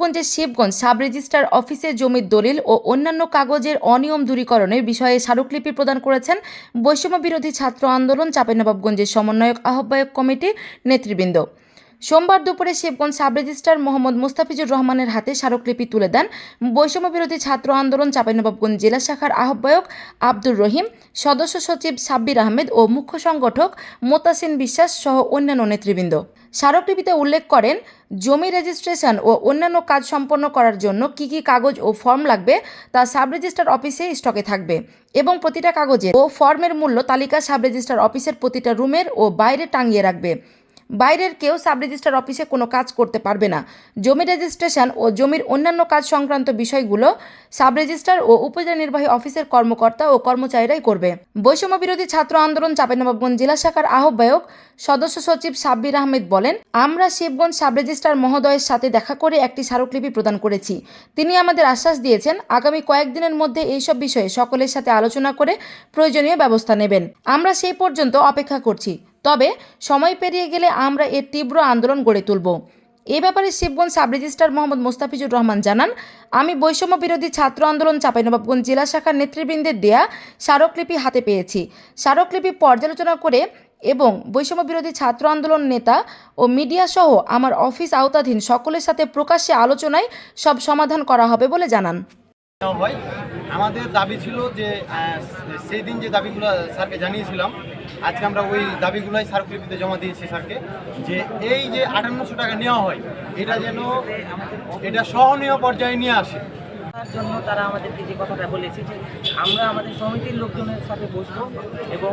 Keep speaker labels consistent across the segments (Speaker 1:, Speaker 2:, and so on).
Speaker 1: গঞ্জের Shibganj sub registrar অফিসে জমির দলিল ও অন্যান্য কাগজের অনিয়ম দূরীকরণের বিষয়ে স্মারকলিপি প্রদান করেছেন বৈষম্য বিরোধী ছাত্র আন্দোলন চাঁপাইনবাবগঞ্জের সমন্বয়ক আহ্বায়ক কমিটি নেতৃবৃন্দ। সোমবার দুপুরে শিবগঞ্জ সাব রেজিস্ট্রার মোহাম্মদ মুস্তাফিজুর রহমানের হাতে স্মারকলিপি তুলে দেন বৈষম্য বিরোধী ছাত্র আন্দোলন চাঁপাইনবাবগঞ্জ জেলা শাখার আহ্বায়ক আব্দুর রহিম, সদস্য সচিব সাব্বির আহমেদ ও মুখ্য সংগঠক মোতাসিন বিশ্বাস সহ অন্যান্য নেতৃবৃন্দ। স্মারকলিপিতে উল্লেখ করেন, জমি রেজিস্ট্রেশন ও অন্যান্য কাজ সম্পন্ন করার জন্য কী কী কাগজ ও ফর্ম লাগবে তা সাব রেজিস্ট্রার অফিসে স্টকে থাকবে এবং প্রতিটা কাগজের ও ফর্মের মূল্য তালিকা সাব রেজিস্ট্রার অফিসের প্রতিটা রুমের ও বাইরে টাঙিয়ে রাখবে। বাইরের কেউ সাব রেজিস্ট্রার অফিসে কোনো কাজ করতে পারবে না। জমি রেজিস্ট্রেশন ও জমির অন্যান্য কাজ সংক্রান্ত বিষয়গুলো সাব রেজিস্ট্রার ও উপজেলা নির্বাহী অফিসের কর্মকর্তা ও কর্মচারীরাই করবে। বৈষম্য বিরোধী ছাত্র আন্দোলন চাঁপাইনবাবগঞ্জ জেলা শাখার আহ্বায়ক সদস্য সচিব সাব্বির আহমেদ বলেন, আমরা শিবগঞ্জ সাব রেজিস্ট্রার মহোদয়ের সাথে দেখা করে একটি স্মারকলিপি প্রদান করেছি। তিনি আমাদের আশ্বাস দিয়েছেন আগামী কয়েকদিনের মধ্যে এইসব বিষয়ে সকলের সাথে আলোচনা করে প্রয়োজনীয় ব্যবস্থা নেবেন। আমরা সেই পর্যন্ত অপেক্ষা করছি, তবে সময় পেরিয়ে গেলে আমরা এর তীব্র আন্দোলন গড়ে তুলব। এ ব্যাপারে শিবগঞ্জ সাব রেজিস্ট্রার মোহাম্মদ মুস্তাফিজুর রহমান জানান, আমি বৈষম্য বিরোধী ছাত্র আন্দোলন চাঁপাইনবাবগঞ্জ জেলা শাখার নেতৃবৃন্দের দেয়া স্মারকলিপি হাতে পেয়েছি। স্মারকলিপি পর্যালোচনা করে এবং বৈষম্য বিরোধী ছাত্র আন্দোলন নেতা ও মিডিয়া সহ আমার অফিস আওতাধীন সকলের সাথে প্রকাশ্যে আলোচনায় সব সমাধান করা হবে বলে জানান।
Speaker 2: আমাদের দাবি ছিল যে সেই দিন যে দাবিগুলো স্যারকে জানিয়েছিলাম, আজকে আমরা ওই দাবিগুলোই স্মারকলিপিতে জমা দিয়েছি স্যারকে, যে এই যে 5800 টাকা নেওয়া হয় এটা সহনীয় পর্যায়ে নিয়ে আসে।
Speaker 3: তার জন্য তারা আমাদেরকে যে কথাটা বলেছে যে আমরা আমাদের সমিতির লোকজনের সাথে বসবো এবং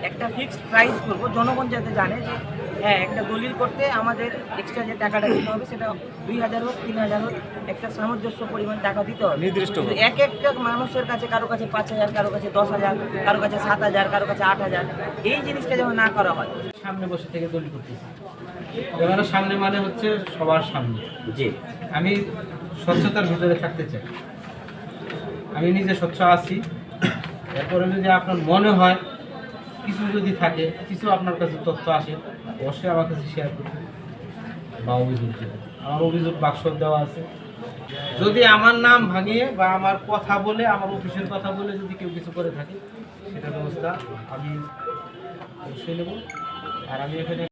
Speaker 3: একটা ফিক্সড প্রাইস করবো, জনগণ যাতে জানে যে হ্যাঁ একটা দলিল করতে আমাদের এক্সট্রা যে টাকাটা দিতে হবে সেটা 2000 হোক 3000 হোক একটা সামঞ্জস্য পরিমাণ টাকা দিতে হবে নির্দিষ্ট। এক একটা মানুষের কাছে কারো কাছে 5000, কারো কাছে 10,000, কারো কাছে 7,000, কারো কাছে 8,000, এই জিনিসটা যেন না করা হয়।
Speaker 4: সামনে বসে থেকে দলিল করতেছি, এবার সামনে মানে হচ্ছে সবার সামনে। জি, আমি স্বচ্ছতার ভিতরে থাকতে চাই, আমি নিজে স্বচ্ছ আছি। এরপরে যদি আপনার মনে হয় কিছু যদি থাকে, কিছু আপনার কাছে তথ্য আসে, অবশ্যই আমার কাছে শেয়ার করতে বা অভিযোগ দেবেন। আমার অভিযোগ বাক্স দেওয়া আছে। যদি আমার নাম ভাঙিয়ে বা আমার কথা বলে, আমার অফিসের কথা বলে যদি কেউ কিছু করে থাকে, সেটার ব্যবস্থা আমি অবশ্যই নেব। আর আমি এখানে